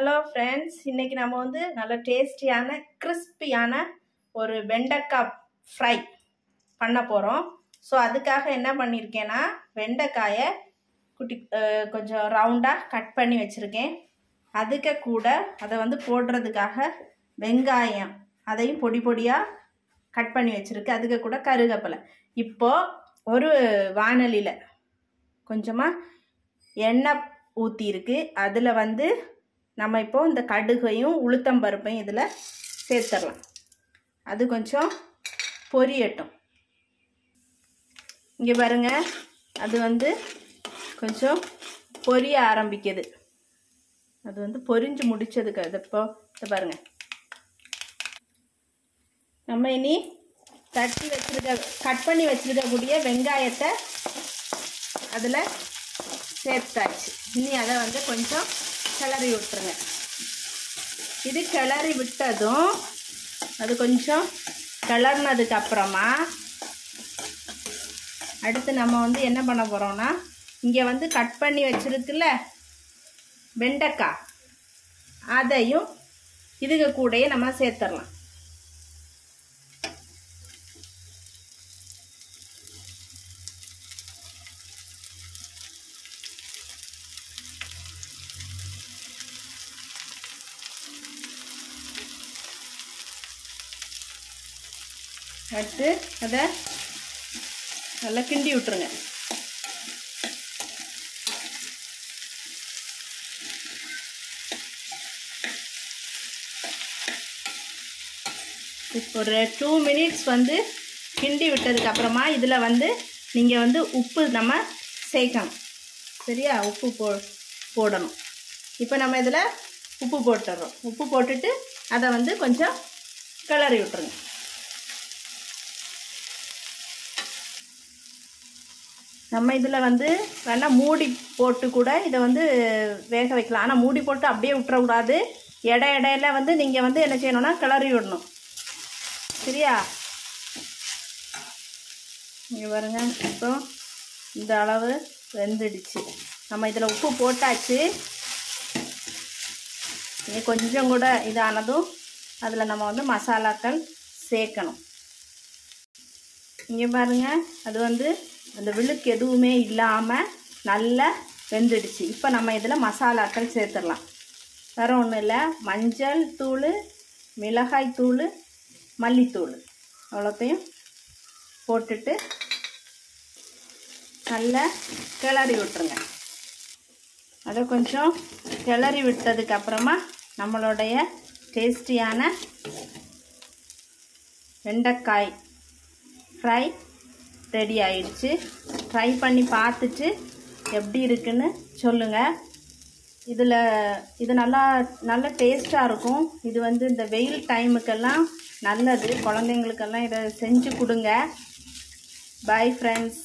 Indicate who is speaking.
Speaker 1: Hello friends, இன்றைக்கி நம்ம வந்து நல்ல டேஸ்டியான கிறிஸ்பியான ஒரு வெண்டைக்காய் ஃப்ரை பண்ண போகிறோம். ஸோ அதுக்காக என்ன பண்ணியிருக்கேன்னா, வெண்டைக்காயை கொஞ்சம் ரவுண்டாக கட் பண்ணி வச்சுருக்கேன். அதுக்கு கூட அதை வந்து போடுறதுக்காக வெங்காயம் அதையும் பொடி பொடியாக கட் பண்ணி வச்சுருக்கு. அதுக்கு கூட கருவேப்பிலை. இப்போது ஒரு வாணலியில் கொஞ்சமாக எண்ணெய் ஊற்றிருக்கு. அதில் வந்து நம்ம இப்போ இந்த கடுகையும் உளுத்தம்பருப்பையும் இதில் சேர்த்துடலாம். அது கொஞ்சம் பொரியட்டும். இங்கே பாருங்கள், அது வந்து கொஞ்சம் பொரிய ஆரம்பிக்குது. அது வந்து பொரிஞ்சு முடிச்சதுக்கு அது இப்போ பாருங்கள். நம்ம இனி கட் பண்ணி வச்சுருக்கக்கூடிய வெங்காயத்தை அதில் சேர்த்தாச்சு. இனி அதை வந்து கொஞ்சம் கிளறி விட்டுருங்க. இது கிளறி விட்டதும் அது கொஞ்சம் கிளறினதுக்கு அப்புறமா அடுத்து நம்ம வந்து என்ன பண்ண போகிறோம்னா, இங்கே வந்து கட் பண்ணி வச்சுருக்குல்ல வெண்டைக்காய், அதையும் இதுக்கு கூடயே நம்ம சேர்த்துடலாம். அடுத்து அதை நல்லா கிண்டி விட்டுருங்க. இப்போ ஒரு 2 மினிட்ஸ் வந்து கிண்டி விட்டதுக்கு அப்புறமா இதில் வந்து நீங்கள் வந்து உப்பு நம்ம சேர்க்கணும். சரியா? உப்பு போடணும். இப்போ நம்ம இதில் உப்பு போட்டுடுறோம். உப்பு போட்டுட்டு அதை வந்து கொஞ்சம் கிளறி விட்டுருங்க. நம்ம இதில் வந்து வேணால் மூடி போட்டு கூட இதை வந்து வேக வைக்கலாம். ஆனால் மூடி போட்டு அப்படியே விட்டுறக்கூடாது. இடையில வந்து நீங்கள் வந்து என்ன செய்யணும்னா கிளறி விடணும். சரியா? இங்கே பாருங்க, இப்போ இந்த அளவு வெந்துடுச்சு. நம்ம இதில் உப்பு போட்டாச்சு. இங்கே கொஞ்சம் கூட இதானதும் அதில் நம்ம வந்து மசாலாக்கள் சேர்க்கணும். இங்கே பாருங்கள், அது வந்து அந்த விழுக்கு எதுவுமே இல்லாமல் நல்லா வெந்துடுச்சு. இப்போ நம்ம இதில் மசாலாக்கள் சேர்த்துடலாம். வேறு ஒன்றும் இல்லை, மஞ்சள் தூள், மிளகாய் தூள், மல்லித்தூள் அவ்வளோத்தையும் போட்டுட்டு நல்லா கிளறி விட்டுருங்க. அதை கொஞ்சம் கிளறி விட்டதுக்கப்புறமா நம்மளுடைய டேஸ்டியான வெண்டைக்காய் ஃப்ரை ரெடி ஆயிடுச்சு. ட்ரை பண்ணி பார்த்துட்டு எப்படி இருக்குன்னு சொல்லுங்கள். இது நல்ல டேஸ்ட்டாக இருக்கும். இது வந்து இந்த வெயில் டைமுக்கெல்லாம் நல்லது. குழந்தைங்களுக்கெல்லாம் இதை செஞ்சு கொடுங்க. Bye friends.